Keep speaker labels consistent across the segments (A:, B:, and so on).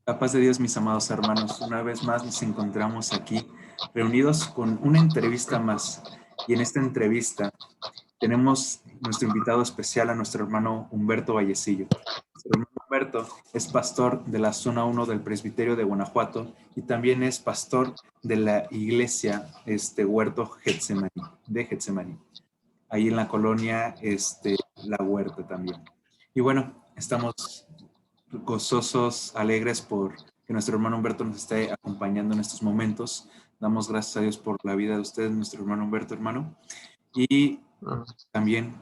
A: La paz de Dios, mis amados hermanos, una vez más nos encontramos aquí reunidos con una entrevista más. Y en esta entrevista tenemos nuestro invitado especial a nuestro hermano Humberto Vallecillo. Nuestro hermano Humberto es pastor de la zona 1 del Presbiterio de Guanajuato y también es pastor de la iglesia Huerto Getsemaní, de Getsemaní, ahí en la colonia La Huerta también. Y bueno, estamos gozosos, alegres por que nuestro hermano Humberto nos esté acompañando en estos momentos. Damos gracias a Dios por la vida de ustedes, nuestro hermano Humberto, hermano. Y también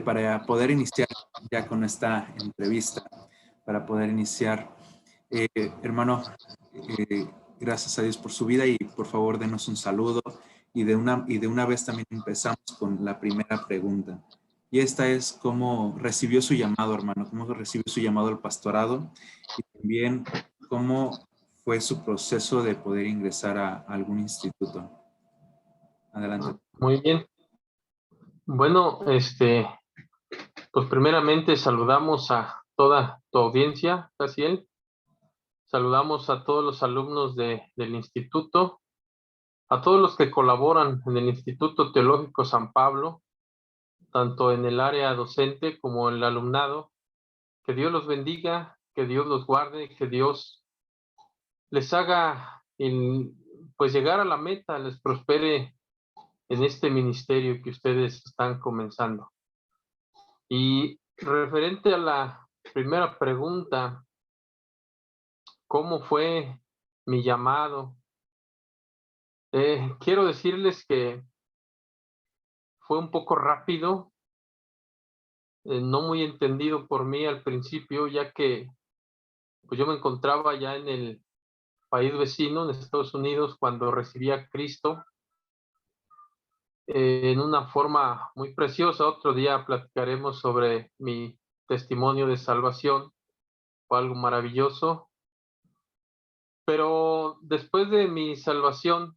A: para poder iniciar ya con esta entrevista, para poder iniciar, hermano, gracias a Dios por su vida y por favor denos un saludo y de una vez también empezamos con la primera pregunta. Y esta es cómo recibió su llamado, hermano, cómo recibió su llamado al pastorado y también cómo fue su proceso de poder ingresar a algún instituto. Adelante.
B: Muy bien. Bueno, pues primeramente saludamos a toda tu audiencia, Casiel. Saludamos a todos los alumnos del instituto, a todos los que colaboran en el Instituto Teológico San Pablo, tanto en el área docente como en el alumnado. Que Dios los bendiga, que Dios los guarde, que Dios les haga pues llegar a la meta, les prospere en este ministerio que ustedes están comenzando. Y referente a la primera pregunta, ¿cómo fue mi llamado? Quiero decirles que fue un poco rápido, no muy entendido por mí al principio, ya que pues yo me encontraba ya en el país vecino, en Estados Unidos, cuando recibí a Cristo en una forma muy preciosa. Otro día platicaremos sobre mi testimonio de salvación. Fue algo maravilloso. Pero después de mi salvación,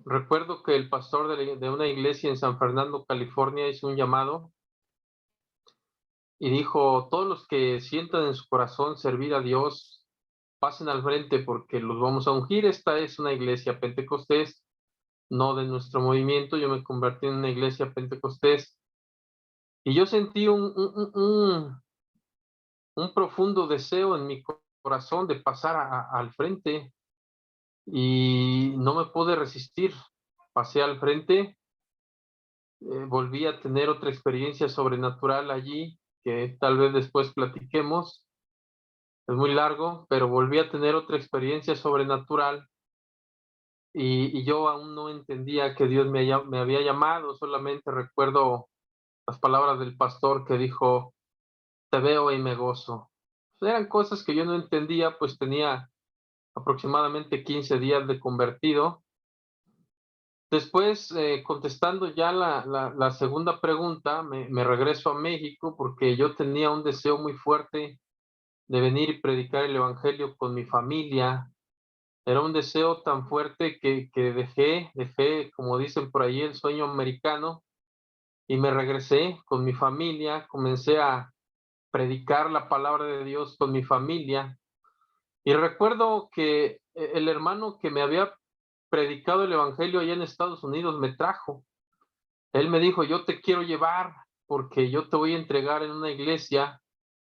B: recuerdo que el pastor de una iglesia en San Fernando, California, hizo un llamado y dijo: todos los que sientan en su corazón servir a Dios, pasen al frente porque los vamos a ungir. Esta es una iglesia pentecostés, no de nuestro movimiento. Yo me convertí en una iglesia pentecostés y yo sentí un profundo deseo en mi corazón de pasar al frente y no me pude resistir. Pasé al frente, volví a tener otra experiencia sobrenatural allí, que tal vez después platiquemos. Es muy largo, pero volví a tener otra experiencia sobrenatural y yo aún no entendía que Dios me había llamado. Solamente recuerdo las palabras del pastor que dijo: te veo y me gozo. Eran cosas que yo no entendía, pues tenía aproximadamente 15 días de convertido. Después, contestando ya la segunda pregunta, me regreso a México porque yo tenía un deseo muy fuerte de venir y predicar el evangelio con mi familia. Era un deseo tan fuerte que dejé, como dicen por ahí, el sueño americano y me regresé con mi familia. Comencé a predicar la palabra de Dios con mi familia. Y recuerdo que el hermano que me había predicado el evangelio allá en Estados Unidos me trajo. Él me dijo: yo te quiero llevar porque yo te voy a entregar en una iglesia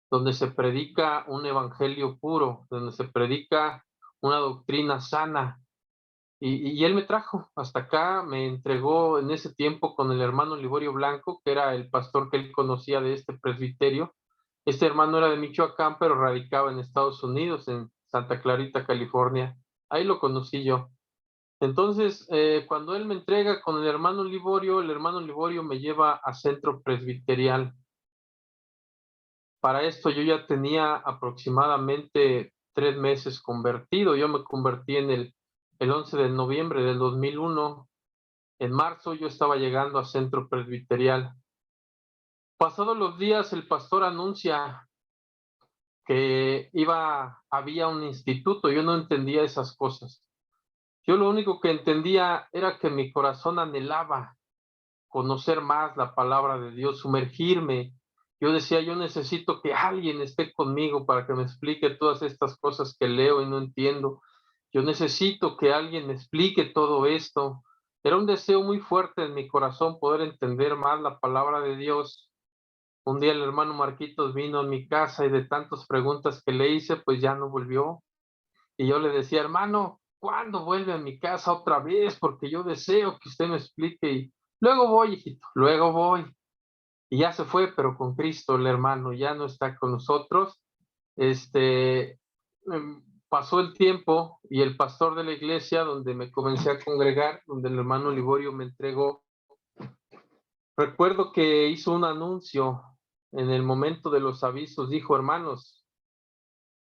B: donde se predica un evangelio puro, donde se predica una doctrina sana. Y él me trajo hasta acá, me entregó en ese tiempo con el hermano Liborio Blanco, que era el pastor que él conocía de este presbiterio. Este hermano era de Michoacán, pero radicaba en Estados Unidos, en Santa Clarita, California. Ahí lo conocí yo. Entonces, cuando él me entrega con el hermano Liborio me lleva a Centro Presbiterial. Para esto yo ya tenía aproximadamente 3 meses convertido. Yo me convertí el 11 de noviembre del 2001. En marzo yo estaba llegando a Centro Presbiterial. Pasados los días, el pastor anuncia que había un instituto. Yo no entendía esas cosas. Yo lo único que entendía era que mi corazón anhelaba conocer más la palabra de Dios, sumergirme Yo decía, yo necesito que alguien esté conmigo para que me explique todas estas cosas que leo y no entiendo. Yo necesito que alguien me explique todo esto. Era un deseo muy fuerte en mi corazón poder entender más la palabra de Dios. Un día el hermano Marquitos vino a mi casa y de tantas preguntas que le hice, pues ya no volvió. Y yo le decía, hermano, ¿cuándo vuelve a mi casa otra vez? Porque yo deseo que usted me explique. Y luego voy, hijito, luego voy. Y ya se fue, pero con Cristo, el hermano ya no está con nosotros. Este, pasó el tiempo y el pastor de la iglesia donde me comencé a congregar, donde el hermano Liborio me entregó, recuerdo que hizo un anuncio en el momento de los avisos, dijo, hermanos,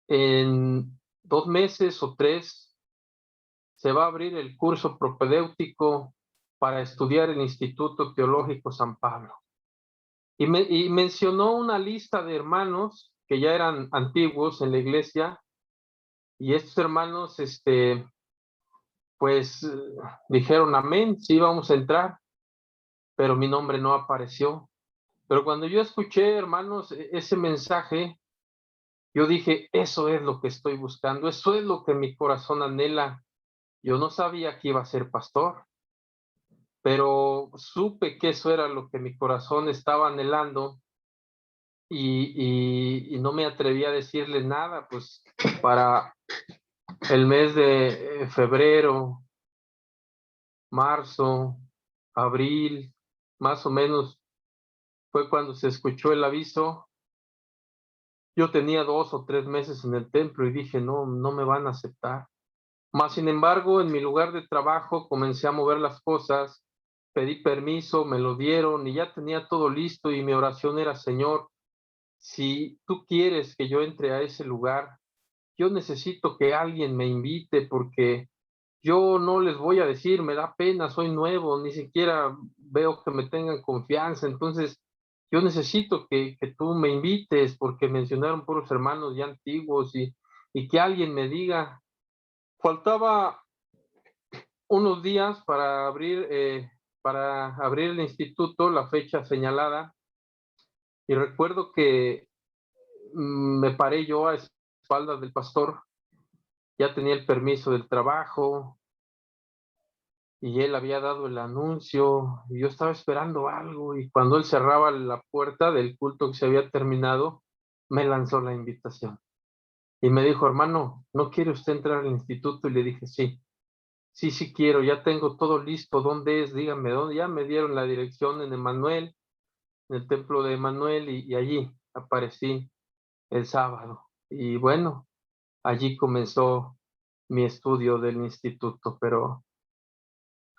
B: en 2 meses o 3 se va a abrir el curso propedéutico para estudiar el Instituto Teológico San Pablo. Y mencionó una lista de hermanos que ya eran antiguos en la iglesia, y estos hermanos, pues dijeron amén, sí vamos a entrar, pero mi nombre no apareció. Pero cuando yo escuché, hermanos, ese mensaje, yo dije, eso es lo que estoy buscando, eso es lo que mi corazón anhela. Yo no sabía que iba a ser pastor, pero supe que eso era lo que mi corazón estaba anhelando y no me atreví a decirle nada, pues para el mes de febrero, marzo, abril, más o menos fue cuando se escuchó el aviso. Yo tenía 2 o 3 meses en el templo y dije, no, no me van a aceptar. Mas, sin embargo, en mi lugar de trabajo comencé a mover las cosas, pedí permiso, me lo dieron y ya tenía todo listo y mi oración era, Señor, si tú quieres que yo entre a ese lugar, yo necesito que alguien me invite porque yo no les voy a decir, me da pena, soy nuevo, ni siquiera veo que me tengan confianza, entonces yo necesito que tú me invites porque mencionaron puros hermanos ya antiguos y que alguien me diga. Faltaba unos días para abrir el instituto, la fecha señalada, y recuerdo que me paré yo a espaldas del pastor, ya tenía el permiso del trabajo y él había dado el anuncio y yo estaba esperando algo y cuando él cerraba la puerta del culto que se había terminado, me lanzó la invitación y me dijo, hermano, ¿no quiere usted entrar al instituto? Y le dije, sí. Sí, sí quiero, ya tengo todo listo. ¿Dónde es? Dígame dónde. Ya me dieron la dirección en Emanuel, en el templo de Emanuel, y allí aparecí el sábado. Y bueno, allí comenzó mi estudio del instituto, pero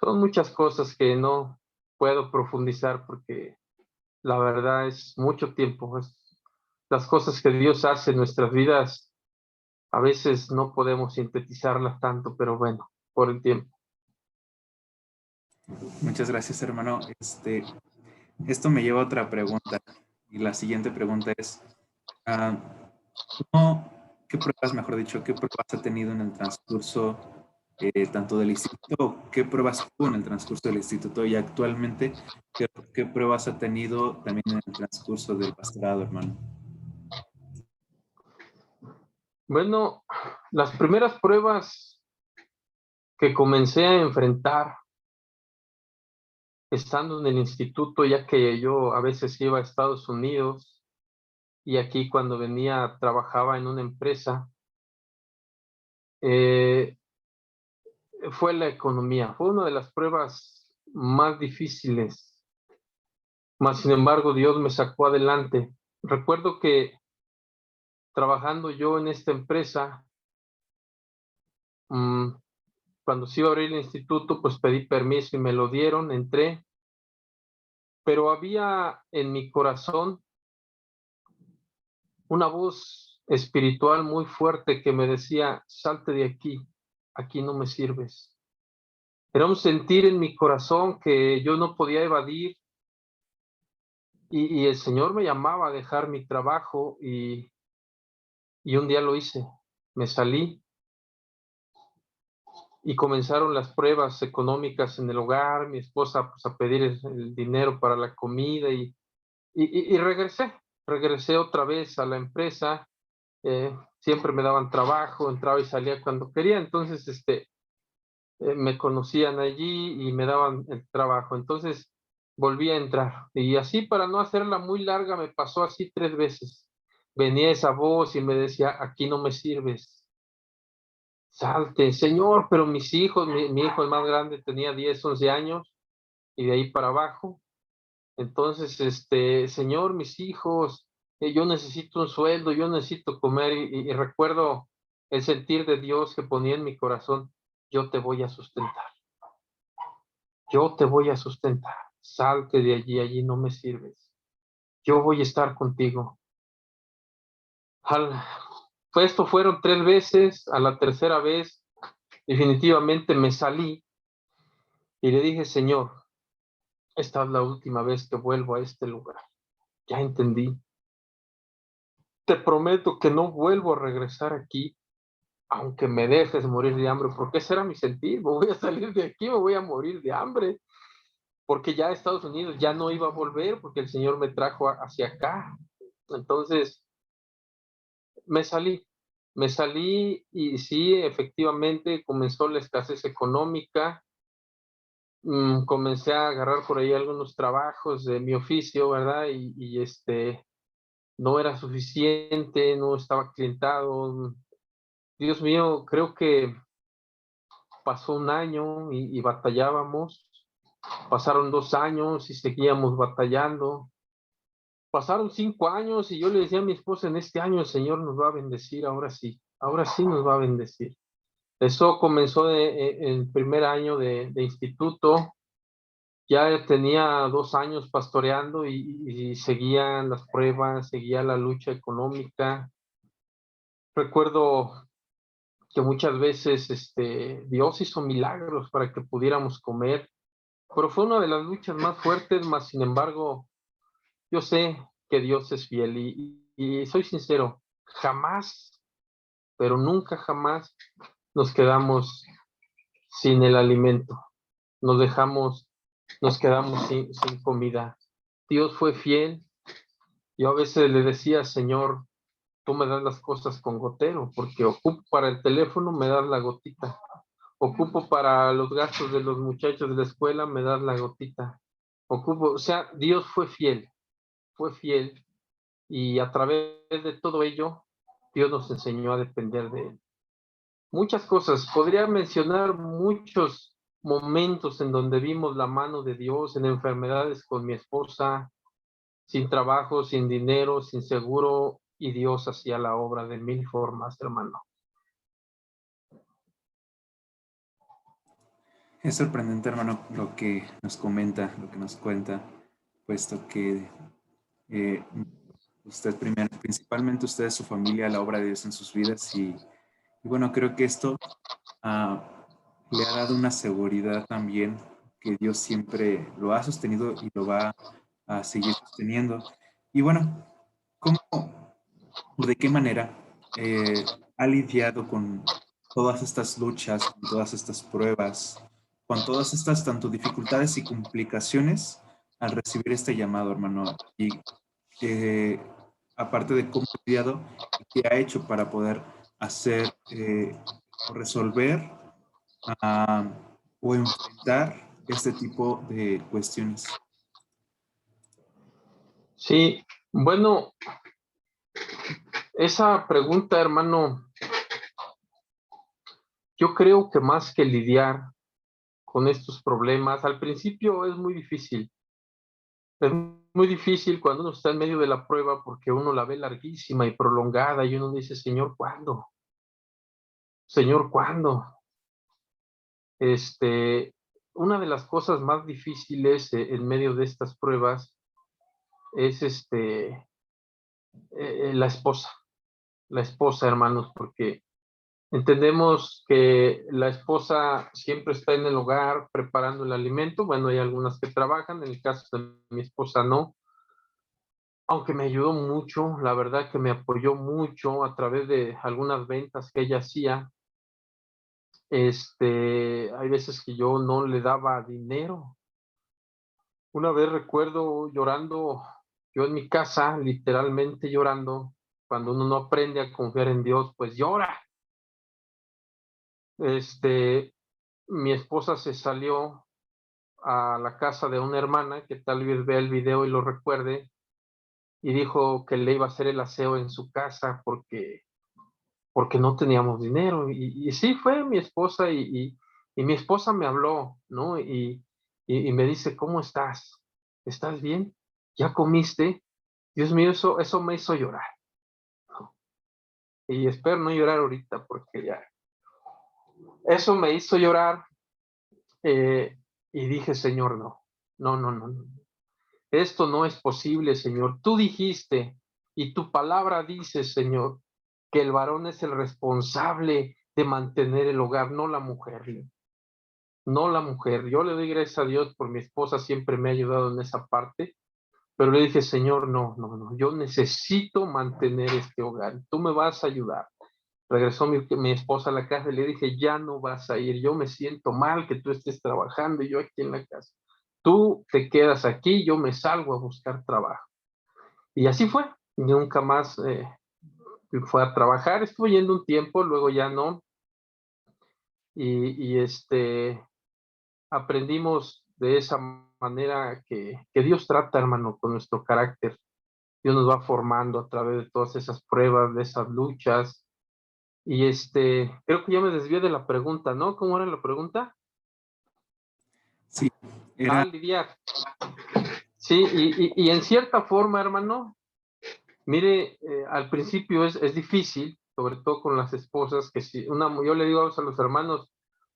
B: son muchas cosas que no puedo profundizar porque la verdad es mucho tiempo. Las cosas que Dios hace en nuestras vidas, a veces no podemos sintetizarlas tanto, pero bueno, por el tiempo.
A: Muchas gracias, hermano. Esto me lleva a otra pregunta. Y la siguiente pregunta es, ah, ¿qué pruebas, mejor dicho, qué pruebas ha tenido en el transcurso tanto del instituto, qué pruebas tuvo en el transcurso del instituto y actualmente, qué pruebas ha tenido también en el transcurso del pastorado, hermano?
B: Bueno, las primeras pruebas que comencé a enfrentar estando en el instituto, ya que yo a veces iba a Estados Unidos y aquí cuando venía trabajaba en una empresa, eh, fue la economía. Fue una de las pruebas más difíciles, mas sin embargo Dios me sacó adelante. Recuerdo que trabajando yo en esta empresa, mm, cuando se iba a abrir el instituto, pues pedí permiso y me lo dieron, entré, pero había en mi corazón una voz espiritual muy fuerte que me decía, salte de aquí, aquí no me sirves. Era un sentir en mi corazón que yo no podía evadir y el Señor me llamaba a dejar mi trabajo y un día lo hice. Me salí y comenzaron las pruebas económicas en el hogar, mi esposa pues, a pedir el dinero para la comida y regresé. regresé otra vez a la empresa. Siempre me daban trabajo, entraba y salía cuando quería, entonces me conocían allí y me daban el trabajo. Entonces volví a entrar. Y así, para no hacerla muy larga, me pasó así 3 veces. Venía esa voz y me decía, aquí no me sirves. Salte, Señor, pero mis hijos, mi hijo el más grande tenía 10, 11 años y de ahí para abajo. Entonces, Señor, mis hijos, yo necesito un sueldo, yo necesito comer y recuerdo el sentir de Dios que ponía en mi corazón, yo te voy a sustentar, yo te voy a sustentar, salte de allí, allí no me sirves, yo voy a estar contigo. Al, pues esto fueron 3 veces, a la tercera vez definitivamente me salí y le dije, Señor, esta es la última vez que vuelvo a este lugar, ya entendí. Te prometo que no vuelvo a regresar aquí, aunque me dejes morir de hambre, porque ese era mi sentir, me voy a salir de aquí, me voy a morir de hambre, porque ya a Estados Unidos ya no iba a volver, porque el Señor me trajo hacia acá. Entonces, me salí, me salí y sí, efectivamente comenzó la escasez económica. Comencé a agarrar por ahí algunos trabajos de mi oficio, ¿verdad? No era suficiente, no estaba clientado. Dios mío, creo que pasó un año y batallábamos, pasaron 2 años y seguíamos batallando, pasaron 5 años y yo le decía a mi esposa, en este año el Señor nos va a bendecir, ahora sí nos va a bendecir. Eso comenzó en el primer año de instituto, ya tenía 2 años pastoreando y seguían las pruebas, seguía la lucha económica. Recuerdo que muchas veces Dios hizo milagros para que pudiéramos comer, pero fue una de las luchas más fuertes, más sin embargo, yo sé que Dios es fiel y soy sincero, jamás, pero nunca jamás nos quedamos sin el alimento, nos dejamos, nos quedamos sin comida. Dios fue fiel. Yo a veces le decía, Señor, tú me das las cosas con gotero, porque ocupo para el teléfono, me das la gotita. Ocupo para los gastos de los muchachos de la escuela, me das la gotita. Ocupo, o sea, Dios fue fiel, y a través de todo ello, Dios nos enseñó a depender de Él. Muchas cosas, podría mencionar muchos momentos en donde vimos la mano de Dios en enfermedades con mi esposa, sin trabajo, sin dinero, sin seguro, y Dios hacía la obra de mil formas, hermano.
A: Es sorprendente, hermano, lo que nos comenta, lo que nos cuenta, puesto que eh, usted primero, principalmente usted, su familia, la obra de Dios en sus vidas y bueno, creo que esto ah, le ha dado una seguridad también que Dios siempre lo ha sostenido y lo va a seguir sosteniendo. Y bueno, ¿cómo o de qué manera ha lidiado con todas estas luchas, con todas estas pruebas, con todas estas tanto dificultades y complicaciones al recibir este llamado, hermano? Y eh, aparte de cómo ha lidiado, qué ha hecho para poder hacer o resolver ah, o enfrentar este tipo de cuestiones.
B: Sí, bueno, esa pregunta, hermano, yo creo que más que lidiar con estos problemas, al principio es muy difícil. Es muy difícil cuando uno está en medio de la prueba porque uno la ve larguísima y prolongada y uno dice, Señor, ¿cuándo? Señor, ¿cuándo? Este, una de las cosas más difíciles en medio de estas pruebas es la esposa, hermanos, porque entendemos que la esposa siempre está en el hogar preparando el alimento. Bueno, hay algunas que trabajan, en el caso de mi esposa no, aunque me ayudó mucho, la verdad que me apoyó mucho a través de algunas ventas que ella hacía. Hay veces que yo no le daba dinero. Una vez recuerdo llorando yo en mi casa, literalmente llorando. Cuando uno no aprende a confiar en Dios, pues llora. Mi esposa se salió a la casa de una hermana que tal vez vea el video y lo recuerde, y dijo que le iba a hacer el aseo en su casa porque no teníamos dinero. Y sí fue mi esposa, y mi esposa me habló, ¿no? Y me dice, ¿cómo estás? ¿Estás bien? ¿Ya comiste? Dios mío, eso me hizo llorar. Y espero no llorar ahorita porque ya. Eso me hizo llorar, y dije, Señor, no, no, no, no, no. Esto no es posible, Señor. Tú dijiste y tu palabra dice, Señor, que el varón es el responsable de mantener el hogar, no la mujer. No la mujer. Yo le doy gracias a Dios por mi esposa, siempre me ha ayudado en esa parte, pero le dije, Señor, no, no, no, yo necesito mantener este hogar. Tú me vas a ayudar. Regresó mi esposa a la casa y le dije, ya no vas a ir, yo me siento mal que tú estés trabajando y yo aquí en la casa. Tú te quedas aquí, yo me salgo a buscar trabajo. Y así fue, nunca más fue a trabajar, estuve yendo un tiempo, luego ya no, y aprendimos de esa manera que Dios trata, hermano, con nuestro carácter. Dios nos va formando a través de todas esas pruebas, de esas luchas. Y creo que ya me desvié de la pregunta, ¿no? ¿Cómo era la pregunta?
A: Sí,
B: Ah,
A: era,
B: lidiar. Sí, y en cierta forma, hermano, mire, al principio es difícil, sobre todo con las esposas, que si yo le digo a los hermanos,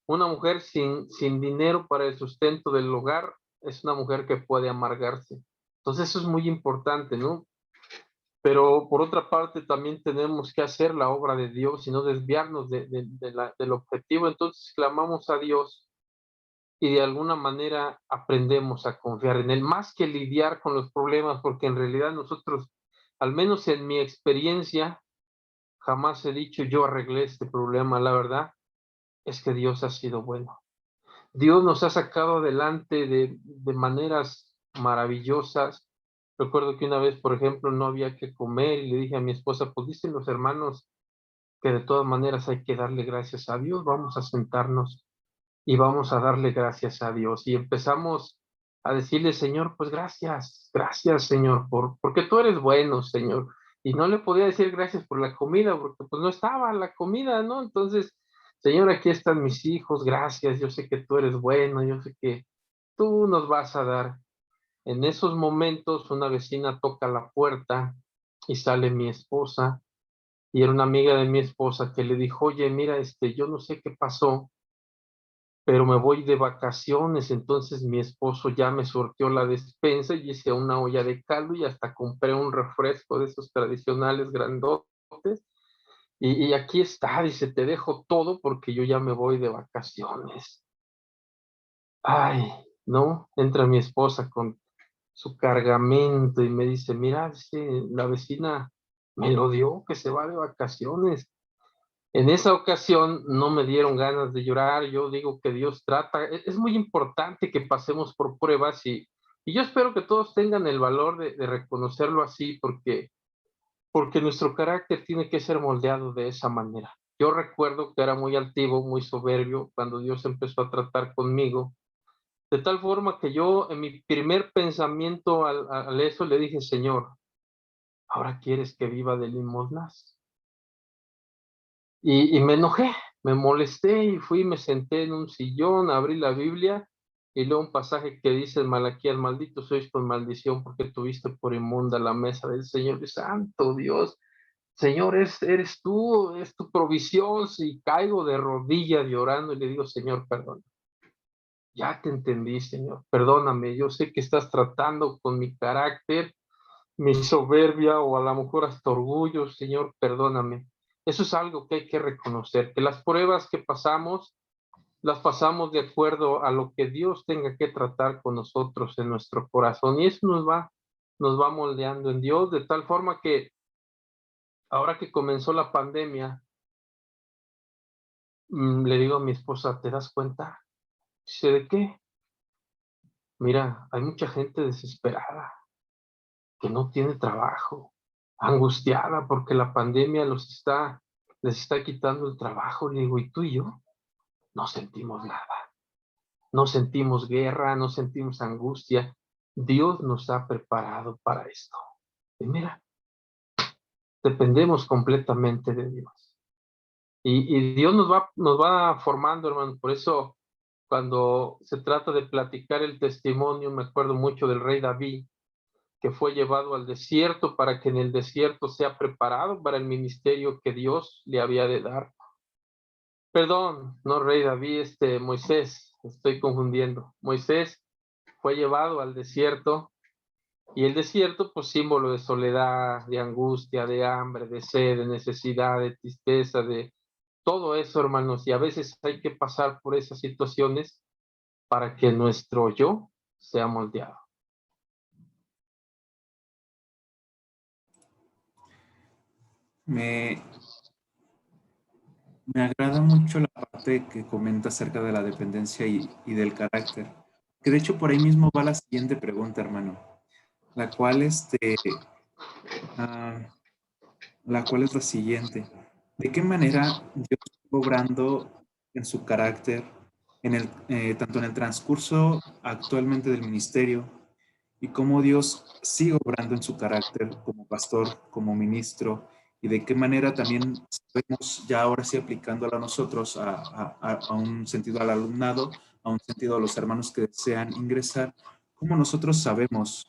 B: una mujer sin dinero para el sustento del hogar es una mujer que puede amargarse. Entonces eso es muy importante, ¿no? Pero por otra parte también tenemos que hacer la obra de Dios y no desviarnos del objetivo. Entonces clamamos a Dios y de alguna manera aprendemos a confiar en Él, más que lidiar con los problemas, porque en realidad nosotros, al menos en mi experiencia, jamás he dicho yo arreglé este problema. La verdad es que Dios ha sido bueno. Dios nos ha sacado adelante de maneras maravillosas. Recuerdo que una vez, por ejemplo, no había que comer y le dije a mi esposa, pues dicen los hermanos que de todas maneras hay que darle gracias a Dios, vamos a sentarnos y vamos a darle gracias a Dios. Y empezamos a decirle, Señor, pues gracias, gracias, Señor, porque tú eres bueno, Señor. Y no le podía decir gracias por la comida, porque pues no estaba la comida, ¿no? Entonces, Señor, aquí están mis hijos, gracias, yo sé que tú eres bueno, yo sé que tú nos vas a dar. En esos momentos, una vecina toca la puerta y sale mi esposa, y era una amiga de mi esposa que le dijo, oye, mira, yo no sé qué pasó, pero me voy de vacaciones. Entonces mi esposo ya me sorteó la despensa y hice una olla de caldo y hasta compré un refresco de esos tradicionales grandotes. Y aquí está, dice, te dejo todo porque yo ya me voy de vacaciones. Ay, ¿no? Entra mi esposa con su cargamento y me dice, mira, dice, la vecina me lo dio, que se va de vacaciones. En esa ocasión no me dieron ganas de llorar. Yo digo que Dios trata. Es muy importante que pasemos por pruebas, y yo espero que todos tengan el valor de reconocerlo así, porque nuestro carácter tiene que ser moldeado de esa manera. Yo recuerdo que era muy altivo, muy soberbio cuando Dios empezó a tratar conmigo, de tal forma que yo en mi primer pensamiento al eso le dije, Señor, ¿ahora quieres que viva de limosnas? Y me enojé, me molesté y fui, me senté en un sillón, abrí la Biblia y leo un pasaje que dice en Malaquías, maldito sois con maldición porque tuviste por inmunda la mesa del Señor. Y santo Dios, Señor, eres tú, es tu provisión. Si caigo de rodillas llorando y le digo, Señor, perdón. Ya te entendí, Señor, perdóname. Yo sé que estás tratando con mi carácter, mi soberbia o a lo mejor hasta orgullo, Señor, perdóname. Eso es algo que hay que reconocer, que las pruebas que pasamos, las pasamos de acuerdo a lo que Dios tenga que tratar con nosotros en nuestro corazón, y eso nos va moldeando en Dios, de tal forma que ahora que comenzó la pandemia, le digo a mi esposa, ¿te das cuenta? Dice, ¿de qué? Mira, hay mucha gente desesperada, que no tiene trabajo, angustiada porque la pandemia les está quitando el trabajo. Le digo, ¿y tú y yo? No sentimos nada, no sentimos guerra, no sentimos angustia. Dios nos ha preparado para esto. Y mira, dependemos completamente de Dios. Y Dios nos va formando, hermano. Por eso, cuando se trata de platicar el testimonio, me acuerdo mucho del rey David, que fue llevado al desierto para que en el desierto sea preparado para el ministerio que Dios le había de dar. Perdón, no rey David, Moisés, estoy confundiendo. Moisés fue llevado al desierto, y el desierto, pues símbolo de soledad, de angustia, de hambre, de sed, de necesidad, de tristeza, de todo eso, hermanos. Y a veces hay que pasar por esas situaciones para que nuestro yo sea moldeado.
A: Me, me agrada mucho la parte que comenta acerca de la dependencia y del carácter. Que de hecho por ahí mismo va la siguiente pregunta, hermano. La cual, ah, la cual es la siguiente. ¿De qué manera Dios está obrando en su carácter, tanto en el transcurso actualmente del ministerio, y cómo Dios sigue obrando en su carácter como pastor, como ministro, y de qué manera también sabemos ya ahora sí aplicándola a nosotros, a un sentido al alumnado, a un sentido a los hermanos que desean ingresar, cómo nosotros sabemos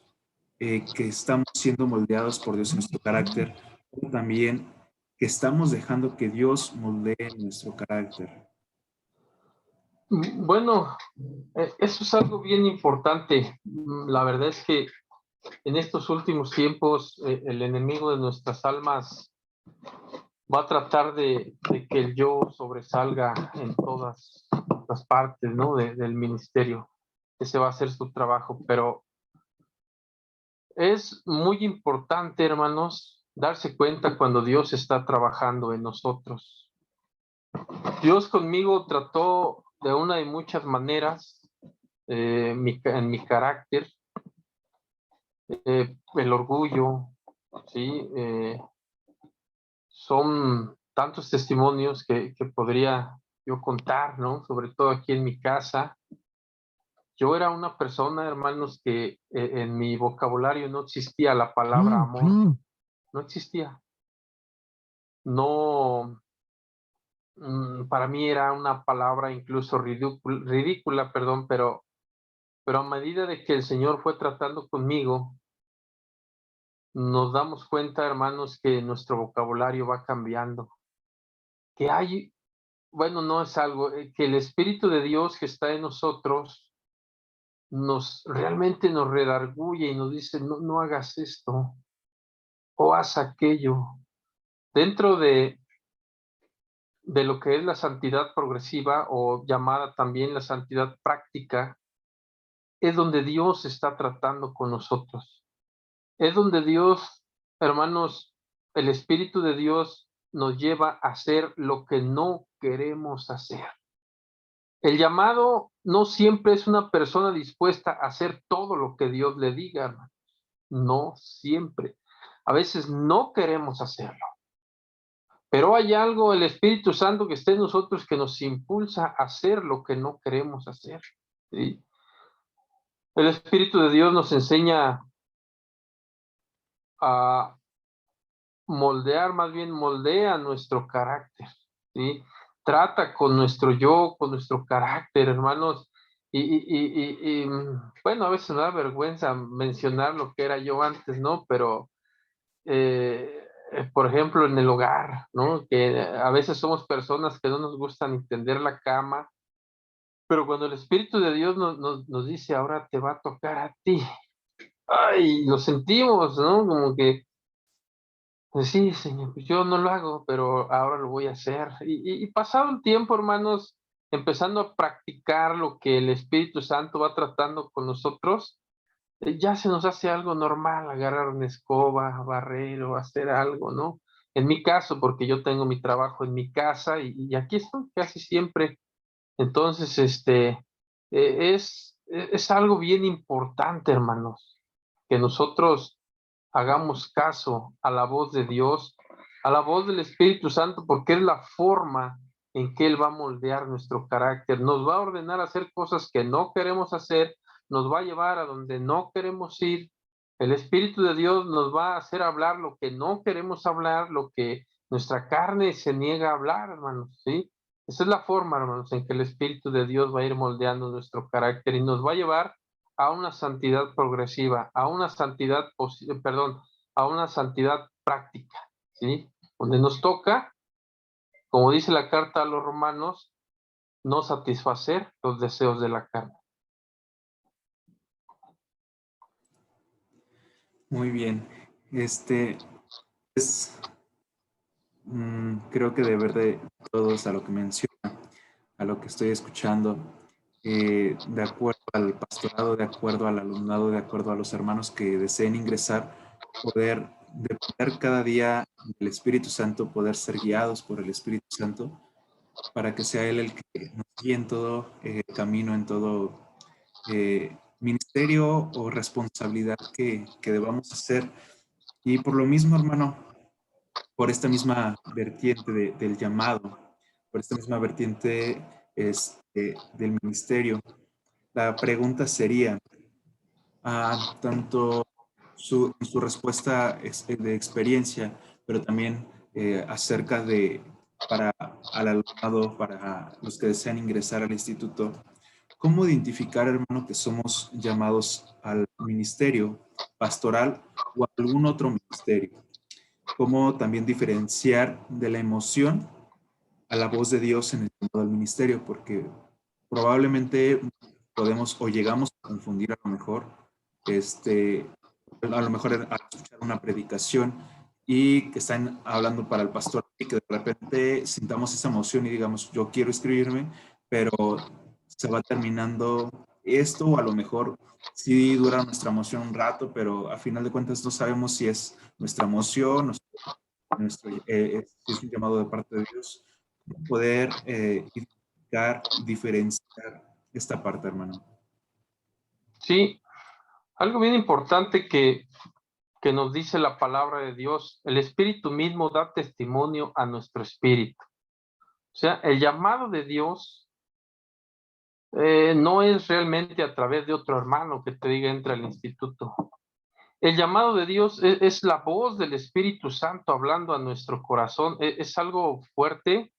A: que estamos siendo moldeados por Dios en nuestro carácter, pero también que estamos dejando que Dios moldee nuestro carácter.
B: Bueno, eso es algo bien importante. La verdad es que en estos últimos tiempos, el enemigo de nuestras almas va a tratar de que el yo sobresalga en todas las partes, ¿no? Del ministerio. Ese va a ser su trabajo, pero es muy importante, hermanos, darse cuenta cuando Dios está trabajando en nosotros. Dios conmigo trató de una y muchas maneras en mi carácter, el orgullo, ¿sí? Son tantos testimonios que podría yo contar, ¿no? Sobre todo aquí en mi casa. Yo era una persona, hermanos, que en mi vocabulario no existía la palabra amor, no existía. No, para mí era una palabra incluso ridícula, perdón, pero a medida de que el Señor fue tratando conmigo, nos damos cuenta, hermanos, que nuestro vocabulario va cambiando, que hay, bueno, no es algo, que el Espíritu de Dios que está en nosotros realmente nos redarguye y nos dice, no, no hagas esto o haz aquello. Dentro de lo que es la santidad progresiva o llamada también la santidad práctica, es donde Dios está tratando con nosotros. Es donde Dios, hermanos, el Espíritu de Dios nos lleva a hacer lo que no queremos hacer. El llamado no siempre es una persona dispuesta a hacer todo lo que Dios le diga, hermano. No siempre. A veces no queremos hacerlo. Pero hay algo, el Espíritu Santo que está en nosotros que nos impulsa a hacer lo que no queremos hacer. ¿Sí? El Espíritu de Dios nos enseña a moldear, más bien moldea nuestro carácter, ¿sí? Trata con nuestro yo, con nuestro carácter, hermanos. Bueno, a veces me da vergüenza mencionar lo que era yo antes, ¿no? Pero, por ejemplo, en el hogar, ¿no? Que a veces somos personas que no nos gusta ni tender la cama, pero cuando el Espíritu de Dios nos dice, ahora te va a tocar a ti, ay, lo sentimos, ¿no? Como que pues sí, señor, pues yo no lo hago, pero ahora lo voy a hacer. Y pasado el tiempo, hermanos, empezando a practicar lo que el Espíritu Santo va tratando con nosotros, ya se nos hace algo normal agarrar una escoba, barrer o hacer algo, ¿no? En mi caso, porque yo tengo mi trabajo en mi casa y aquí estoy casi siempre. Entonces, es algo bien importante, hermanos, que nosotros hagamos caso a la voz de Dios, a la voz del Espíritu Santo, porque es la forma en que Él va a moldear nuestro carácter. Nos va a ordenar a hacer cosas que no queremos hacer, nos va a llevar a donde no queremos ir. El Espíritu de Dios nos va a hacer hablar lo que no queremos hablar, lo que nuestra carne se niega a hablar, hermanos, ¿sí? Esa es la forma, hermanos, en que el Espíritu de Dios va a ir moldeando nuestro carácter y nos va a llevar a una santidad progresiva, a una santidad, perdón, a una santidad práctica, ¿sí? Donde nos toca, como dice la carta a los romanos, no satisfacer los deseos de la carne.
A: Muy bien. Es, creo que de ver de todos a lo que menciona, a lo que estoy escuchando, de acuerdo al pastorado, de acuerdo al alumnado, de acuerdo a los hermanos que deseen ingresar, poder depender cada día del Espíritu Santo, poder ser guiados por el Espíritu Santo, para que sea Él el que nos guíe en todo camino, en todo ministerio o responsabilidad que debamos hacer. Y por lo mismo, hermano, por esta misma vertiente del llamado, por esta misma vertiente del ministerio, la pregunta sería, tanto su respuesta de experiencia, pero también acerca de, para al alumnado, para los que desean ingresar al instituto, ¿cómo identificar, hermano, que somos llamados al ministerio pastoral o a algún otro ministerio? ¿Cómo también diferenciar de la emoción a la voz de Dios en el llamado del ministerio? Porque probablemente podemos o llegamos a confundir a lo mejor, al escuchar una predicación y que están hablando para el pastor y que de repente sintamos esa emoción y digamos, yo quiero inscribirme, pero se va terminando esto, o a lo mejor sí dura nuestra emoción un rato, pero a final de cuentas no sabemos si es nuestra emoción, si es un llamado de parte de Dios. Poder identificar, diferenciar esta parte, hermano.
B: Sí, algo bien importante que nos dice la palabra de Dios, el Espíritu mismo da testimonio a nuestro espíritu. O sea, el llamado de Dios no es realmente a través de otro hermano que te diga entra al instituto. El llamado de Dios es la voz del Espíritu Santo hablando a nuestro corazón. Es algo fuerte,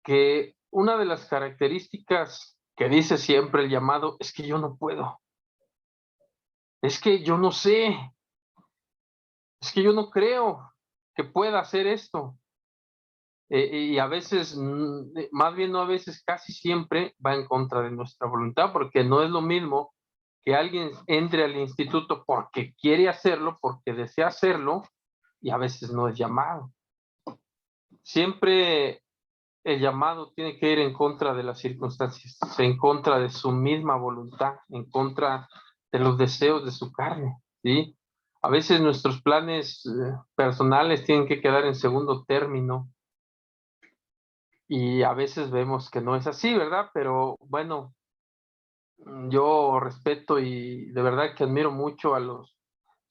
B: que una de las características que dice siempre el llamado es que yo no puedo, es que yo no sé, es que yo no creo que pueda hacer esto. Y a veces, más bien no a veces, casi siempre va en contra de nuestra voluntad, porque no es lo mismo que alguien entre al instituto porque quiere hacerlo, porque desea hacerlo, y a veces no es llamado. Siempre el llamado tiene que ir en contra de las circunstancias, en contra de su misma voluntad, en contra de los deseos de su carne, ¿sí? A veces nuestros planes personales tienen que quedar en segundo término y a veces vemos que no es así, ¿verdad? Pero bueno, yo respeto y de verdad que admiro mucho a los,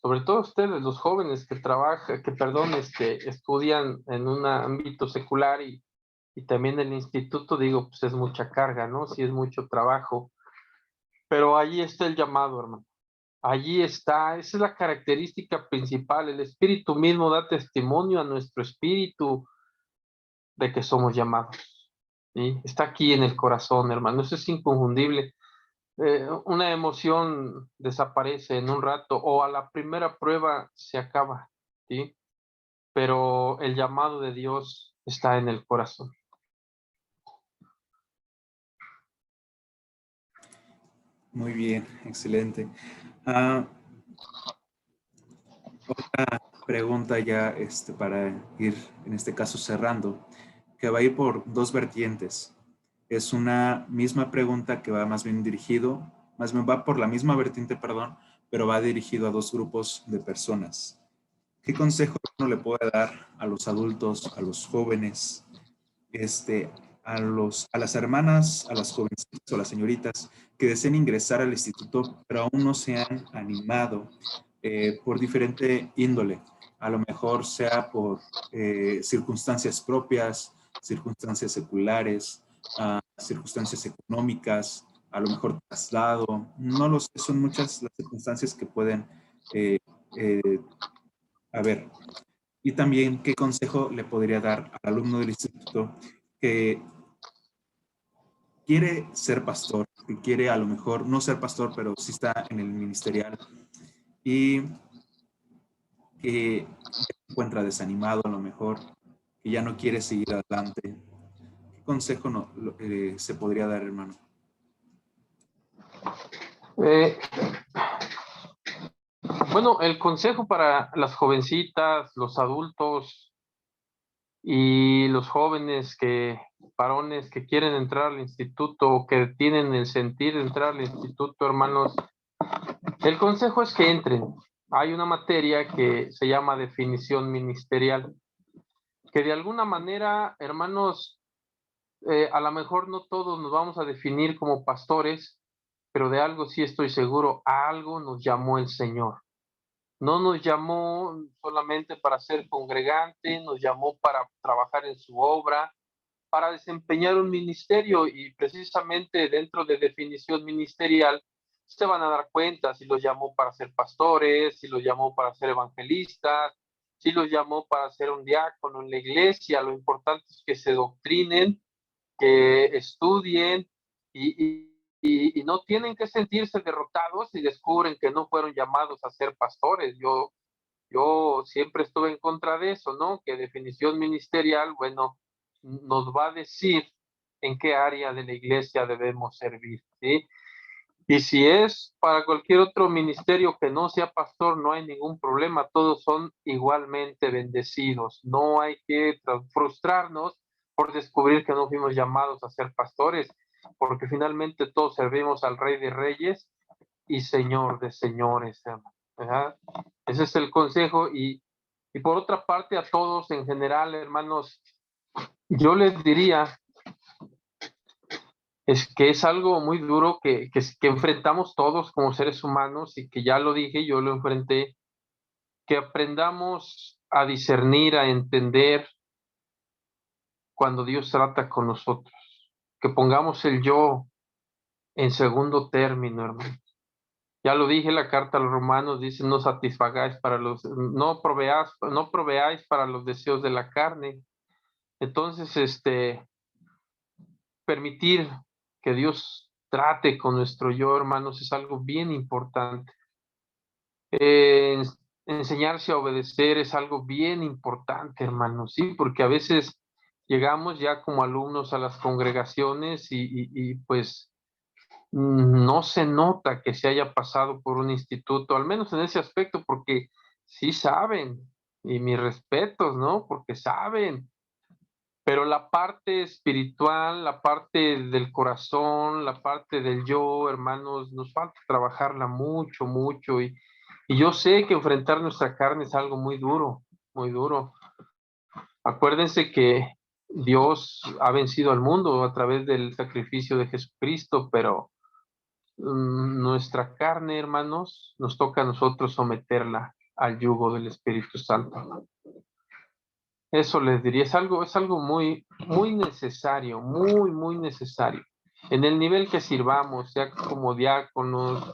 B: sobre todo ustedes, los jóvenes que trabajan, que perdón, estudian en un ámbito secular y también el instituto, digo, pues es mucha carga, ¿no? Sí es mucho trabajo, pero allí está el llamado, hermano. Allí está, esa es la característica principal. El espíritu mismo da testimonio a nuestro espíritu de que somos llamados. ¿Sí? Está aquí en el corazón, hermano. Eso es inconfundible. Una emoción desaparece en un rato o a la primera prueba se acaba, ¿sí? Pero el llamado de Dios está en el corazón.
A: Muy bien, excelente. Otra pregunta ya para ir, en este caso, cerrando, que va a ir por dos vertientes. Es una misma pregunta que va más bien dirigido, más bien va por la misma vertiente, perdón, pero va dirigido a dos grupos de personas. ¿Qué consejo uno le puede dar a los adultos, a los jóvenes, a las hermanas, a las jovencitas o a las señoritas que deseen ingresar al instituto, pero aún no se han animado por diferente índole. A lo mejor sea por circunstancias propias, circunstancias seculares, circunstancias económicas, a lo mejor traslado, no lo sé, son muchas las circunstancias que pueden haber. Y también, ¿qué consejo le podría dar al alumno del instituto que quiere ser pastor, que quiere a lo mejor no ser pastor, pero sí está en el ministerial y que se encuentra desanimado a lo mejor, que ya no quiere seguir adelante? ¿Qué consejo se podría dar, hermano?
B: Eh, bueno, el consejo para las jovencitas, los adultos y los jóvenes varones que quieren entrar al instituto o que tienen el sentir de entrar al instituto, hermanos, el consejo es que entren. Hay una materia que se llama definición ministerial, que de alguna manera, hermanos, a lo mejor no todos nos vamos a definir como pastores, pero de algo sí estoy seguro, a algo nos llamó el Señor. No nos llamó solamente para ser congregante, nos llamó para trabajar en su obra, para desempeñar un ministerio, y precisamente dentro de definición ministerial se van a dar cuenta si los llamó para ser pastores, si los llamó para ser evangelistas, si los llamó para ser un diácono en la iglesia. Lo importante es que se doctrinen, que estudien y no tienen que sentirse derrotados si descubren que no fueron llamados a ser pastores. Yo siempre estuve en contra de eso, ¿no? Que definición ministerial, bueno, nos va a decir en qué área de la iglesia debemos servir, ¿sí? Y si es para cualquier otro ministerio que no sea pastor, no hay ningún problema, todos son igualmente bendecidos. No hay que frustrarnos por descubrir que no fuimos llamados a ser pastores, porque finalmente todos servimos al Rey de Reyes y Señor de Señores, hermano, ¿verdad? Ese es el consejo. Y por otra parte, a todos en general, hermanos, yo les diría es que es algo muy duro que enfrentamos todos como seres humanos, y que ya lo dije, yo lo enfrenté, que aprendamos a discernir, a entender cuando Dios trata con nosotros, que pongamos el yo en segundo término, hermano. Ya lo dije, la carta a los romanos dice, no proveáis para los deseos de la carne. Entonces, permitir que Dios trate con nuestro yo, hermanos, es algo bien importante. Eh, Enseñarse a obedecer es algo bien importante, hermanos, sí, porque a veces llegamos ya como alumnos a las congregaciones y pues no se nota que se haya pasado por un instituto, al menos en ese aspecto, porque sí saben, y mis respetos, ¿no? Porque saben, pero la parte espiritual, la parte del corazón, la parte del yo, hermanos, nos falta trabajarla mucho, mucho. Y yo sé que enfrentar nuestra carne es algo muy duro, muy duro. Acuérdense que Dios ha vencido al mundo a través del sacrificio de Jesucristo, pero nuestra carne, hermanos, nos toca a nosotros someterla al yugo del Espíritu Santo. Eso les diría, es algo muy, muy necesario, muy, muy necesario. En el nivel que sirvamos, sea como diáconos,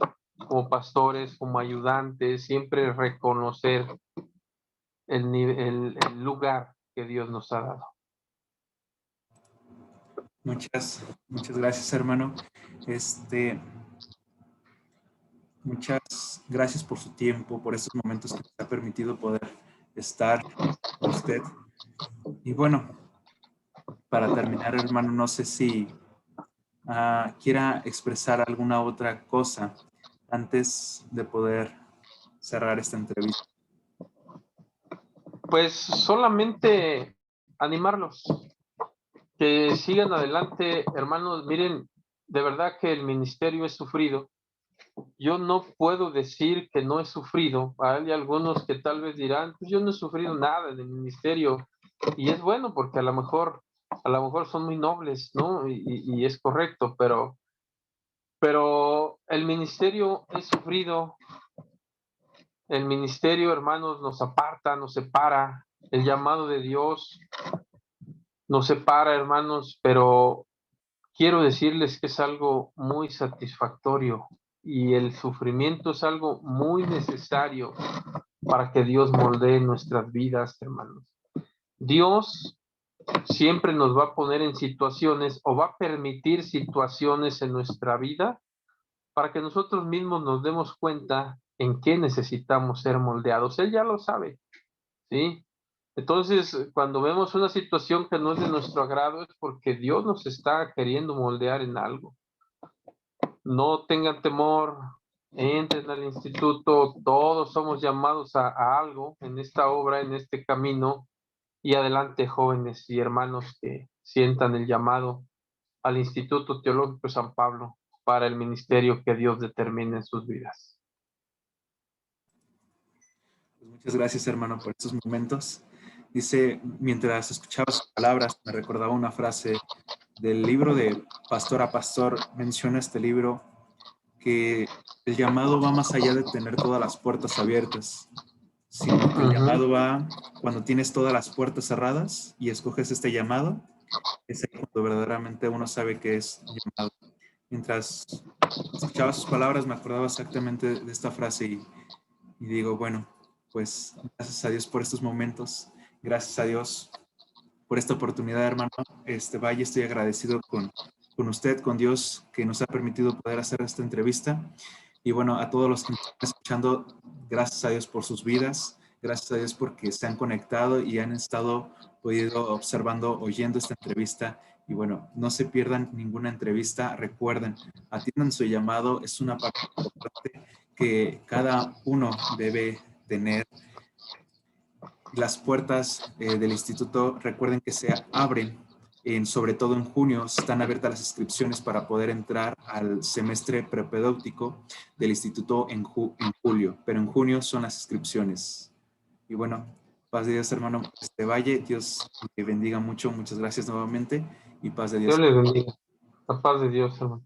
B: como pastores, como ayudantes, siempre reconocer el lugar que Dios nos ha dado.
A: Muchas gracias, hermano. Muchas gracias por su tiempo, por estos momentos que nos ha permitido poder estar con usted. Y bueno, para terminar, hermano, no sé si quiera expresar alguna otra cosa antes de poder cerrar esta entrevista.
B: Pues solamente animarlos, que sigan adelante, hermanos. Miren, de verdad que el ministerio es sufrido. Yo no puedo decir que no he sufrido. Hay algunos que tal vez dirán, pues yo no he sufrido nada en el ministerio. Y es bueno, porque a lo mejor son muy nobles, ¿no? Y es correcto, pero el ministerio es sufrido El ministerio, hermanos, nos aparta, nos separa. El llamado de Dios nos separa, hermanos, pero quiero decirles que es algo muy satisfactorio y el sufrimiento es algo muy necesario para que Dios moldee nuestras vidas, hermanos. Dios siempre nos va a poner en situaciones o va a permitir situaciones en nuestra vida para que nosotros mismos nos demos cuenta en qué necesitamos ser moldeados. Él ya lo sabe, ¿sí? Entonces, cuando vemos una situación que no es de nuestro agrado, es porque Dios nos está queriendo moldear en algo. No tengan temor, entren al instituto, todos somos llamados a algo en esta obra, en este camino, y adelante, jóvenes y hermanos que sientan el llamado al Instituto Teológico San Pablo para el ministerio que Dios determine en sus vidas.
A: Pues muchas gracias, hermano, por estos momentos. Dice, mientras escuchaba sus palabras, me recordaba una frase del libro de Pastor a Pastor. Menciona este libro que el llamado va más allá de tener todas las puertas abiertas, sino que el llamado va cuando tienes todas las puertas cerradas y escoges este llamado, es ahí cuando verdaderamente uno sabe que es llamado. Mientras escuchaba sus palabras me acordaba exactamente de esta frase y digo, bueno, pues gracias a Dios por estos momentos, gracias a Dios por esta oportunidad, hermano. Valle, estoy agradecido con usted, con Dios, que nos ha permitido poder hacer esta entrevista. Y bueno, a todos los que nos están escuchando, gracias a Dios por sus vidas, gracias a Dios porque se han conectado y han estado podido observando, oyendo esta entrevista. Y bueno, no se pierdan ninguna entrevista. Recuerden, atiendan su llamado. Es una parte importante que cada uno debe tener. Las puertas del instituto, recuerden que se abren, sobre todo en junio, están abiertas las inscripciones para poder entrar al semestre prepedéutico del instituto en julio, pero en junio son las inscripciones. Y bueno, paz de Dios, hermano Valle, Dios te bendiga mucho, muchas gracias nuevamente y paz de Dios.
B: Dios les bendiga. La paz de Dios, hermano.